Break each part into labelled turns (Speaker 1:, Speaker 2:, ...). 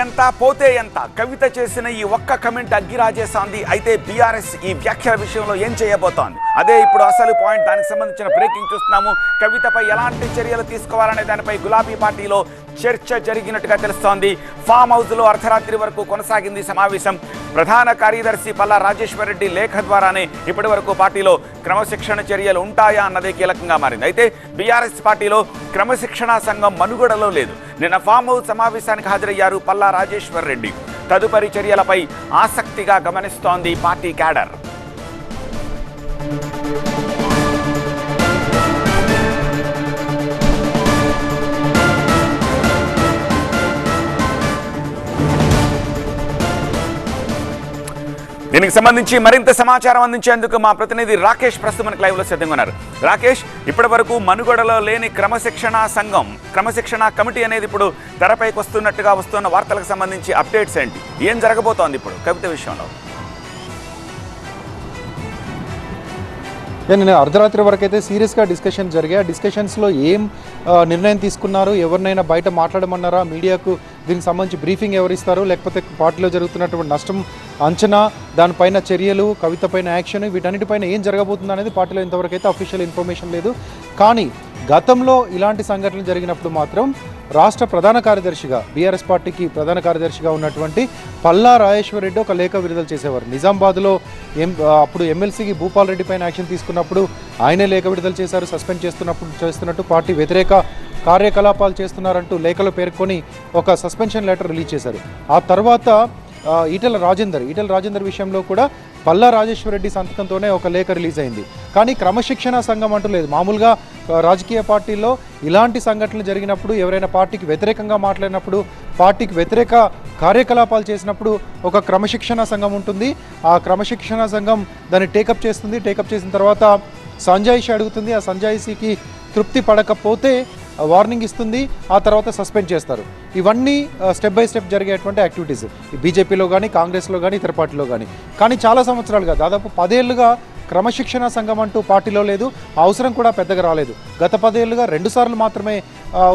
Speaker 1: ఎంత పోతే ఎంత కవిత చేసిన ఈ ఒక్క కమెంట్ అగ్గిరాజేస్తోంది. అయితే బీఆర్ఎస్ ఈ వ్యాఖ్యల విషయంలో ఏం చేయబోతోంది అదే ఇప్పుడు అసలు పాయింట్. దానికి సంబంధించిన బ్రేకింగ్ చూస్తున్నాము. కవితపై ఎలాంటి చర్యలు తీసుకోవాలనే దానిపై గులాబీ పార్టీలో చర్చ జరిగినట్టుగా తెలుస్తోంది. ఫామ్ హౌస్లో అర్ధరాత్రి వరకు కొనసాగింది సమావేశం. ప్రధాన కార్యదర్శి పల్లా రాజేశ్వర్ రెడ్డి లేఖ ద్వారానే ఇప్పటి వరకు పార్టీలో క్రమశిక్షణ చర్యలు ఉంటాయా అన్నదే కీలకంగా మారింది. అయితే బీఆర్ఎస్ పార్టీలో క్రమశిక్షణా సంఘం మనుగడలో లేదు. నిన్న ఫామ్ హౌస్ సమావేశానికి హాజరయ్యారు పల్లా రాజేశ్వర్ రెడ్డి. తదుపరి చర్యలపై ఆసక్తిగా గమనిస్తోంది పార్టీ క్యాడర్. దీనికి సంబంధించి మరింత సమాచారం అందించేందుకు మా ప్రతినిధి రాకేష్ ప్రస్తుతం మనకు లైవ్లో సిద్ధంగా ఉన్నారు. రాకేష్, ఇప్పటి వరకు మనుగడలో లేని క్రమశిక్షణా సంఘం, క్రమశిక్షణా కమిటీ అనేది ఇప్పుడు తెరపైకి వస్తున్నట్టుగా వస్తున్న వార్తలకు సంబంధించి అప్డేట్స్ ఏంటి? ఏం జరగబోతోంది ఇప్పుడు కవిత విషయంలో?
Speaker 2: నేను అర్ధరాత్రి వరకు అయితే సీరియస్గా డిస్కషన్ జరిగాయి. ఆ డిస్కషన్స్లో ఏం నిర్ణయం తీసుకున్నారు, ఎవరినైనా బయట మాట్లాడమన్నారా, మీడియాకు దీనికి సంబంధించి బ్రీఫింగ్ ఎవరిస్తారు, లేకపోతే పార్టీలో జరుగుతున్నటువంటి నష్టం అంచనా, దానిపైన చర్యలు, కవిత పైన యాక్షన్, వీటన్నిటిపైన ఏం జరగబోతుంది అనేది పార్టీలో ఇంతవరకు అయితే అఫీషియల్ ఇన్ఫర్మేషన్ లేదు. కానీ గతంలో ఇలాంటి సంఘటనలు జరిగినప్పుడు మాత్రం రాష్ట్ర ప్రధాన కార్యదర్శిగా, బీఆర్ఎస్ పార్టీకి ప్రధాన కార్యదర్శిగా ఉన్నటువంటి పల్లా రాజేశ్వర్ రెడ్డి ఒక లేఖ విడుదల చేసేవారు. నిజామాబాద్లో అప్పుడు ఎమ్మెల్సీకి భూపాల్ రెడ్డి పైన యాక్షన్ తీసుకున్నప్పుడు ఆయనే లేఖ విడుదల చేశారు. సస్పెండ్ చేస్తున్నట్టు పార్టీ వ్యతిరేక కార్యకలాపాలు చేస్తున్నారంటూ లేఖలో పేర్కొని ఒక సస్పెన్షన్ లెటర్ రిలీజ్ చేశారు. ఆ తర్వాత ఈటెల రాజేందర్ విషయంలో కూడా పల్లా రాజేశ్వర్ రెడ్డి సంతకంతోనే ఒక లేఖ రిలీజ్ అయింది. కానీ క్రమశిక్షణ సంఘం అంటూ లేదు. మామూలుగా రాజకీయ పార్టీల్లో ఇలాంటి సంఘటనలు జరిగినప్పుడు, ఎవరైనా పార్టీకి వ్యతిరేకంగా మాట్లాడినప్పుడు, పార్టీకి వ్యతిరేక కార్యకలాపాలు చేసినప్పుడు ఒక క్రమశిక్షణ సంఘం ఉంటుంది. ఆ క్రమశిక్షణ సంఘం దాన్ని టేకప్ చేస్తుంది. టేకప్ చేసిన తర్వాత సంజాయిషి అడుగుతుంది. ఆ సంజాయిషికి తృప్తి పడకపోతే వార్నింగ్ ఇస్తుంది. ఆ తర్వాత సస్పెండ్ చేస్తారు. ఇవన్నీ స్టెప్ బై స్టెప్ జరిగేటువంటి యాక్టివిటీస్ బీజేపీలో కానీ, కాంగ్రెస్లో కానీ, ఇతర పార్టీలో కానీ. కానీ చాలా సంవత్సరాలుగా, దాదాపు 10 ఏళ్లుగా క్రమశిక్షణ సంఘం అంటూ పార్టీలో లేదు. అవసరం కూడా పెద్దగా రాలేదు. గత 10 ఏళ్లుగా 2 సార్లు మాత్రమే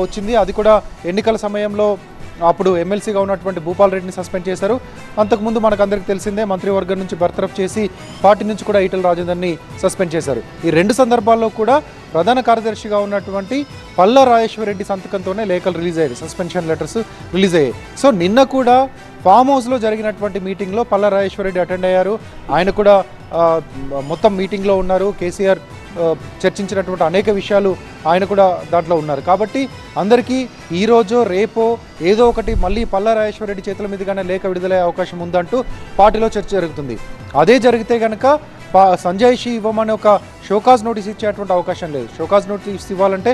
Speaker 2: వచ్చింది. అది కూడా ఎన్నికల సమయంలో అప్పుడు ఎమ్మెల్సీగా ఉన్నటువంటి భూపాల్ రెడ్డిని సస్పెండ్ చేశారు. అంతకుముందు మనకు అందరికీ తెలిసిందే, మంత్రివర్గం నుంచి బర్తరఫ్ చేసి పార్టీ నుంచి కూడా ఈటెల రాజేందర్ని సస్పెండ్ చేశారు. ఈ 2 సందర్భాల్లో కూడా ప్రధాన కార్యదర్శిగా ఉన్నటువంటి పల్లా రాజేశ్వర్ రెడ్డి సంతకంతోనే లేఖలు రిలీజ్ అయ్యాయి, సస్పెన్షన్ లెటర్స్ రిలీజ్ అయ్యాయి. సో నిన్న కూడా ఫామ్ హౌస్లో జరిగినటువంటి మీటింగ్లో పల్లా రాజేశ్వర్ రెడ్డి అటెండ్ అయ్యారు. ఆయన కూడా మొత్తం మీటింగ్లో ఉన్నారు. కేసీఆర్ చర్చించినటువంటి అనేక విషయాలు ఆయన కూడా దాంట్లో ఉన్నారు. కాబట్టి అందరికీ ఈరోజో రేపో ఏదో ఒకటి మళ్ళీ పల్లా రాజేశ్వర్ రెడ్డి చేతుల మీదుగానే లేఖ విడుదలయ్యే అవకాశం ఉందంటూ పార్టీలో చర్చ జరుగుతుంది. అదే జరిగితే కనుక సంజాయిషి ఇవ్వమని ఒక షోకాజ్ నోటీస్ ఇచ్చేటువంటి అవకాశం లేదు. షోకాజ్ నోటీస్ ఇవ్వాలంటే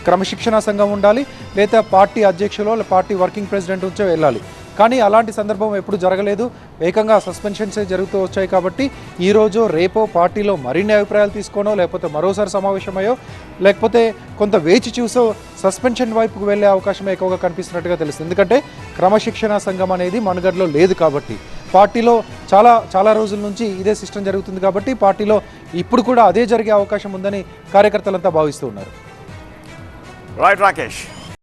Speaker 2: క్రమశిక్షణా సంఘం ఉండాలి, లేదా పార్టీ అధ్యక్షులో పార్టీ వర్కింగ్ ప్రెసిడెంట్ నుంచో వెళ్ళాలి. కానీ అలాంటి సందర్భం ఎప్పుడు జరగలేదు. ఏకంగా సస్పెన్షన్సే జరుగుతూ వచ్చాయి. కాబట్టి ఈరోజు రేపో పార్టీలో మరిన్ని అభిప్రాయాలు తీసుకోనో, లేకపోతే మరోసారి సమావేశమయ్యో, లేకపోతే కొంత వేచి చూసో సస్పెన్షన్ వైపుకు వెళ్ళే అవకాశం ఎక్కువగా కనిపిస్తున్నట్టుగా తెలుస్తుంది. ఎందుకంటే క్రమశిక్షణా సంఘం అనేది మనుగడలో లేదు. కాబట్టి పార్టీలో చాలా రోజుల నుంచి ఇదే సిస్టమ్ జరుగుతుంది. కాబట్టి పార్టీలో ఇప్పుడు కూడా అదే జరిగే అవకాశం ఉందని కార్యకర్తలంతా భావిస్తూ ఉన్నారు.
Speaker 1: రైట్ రాకేష్.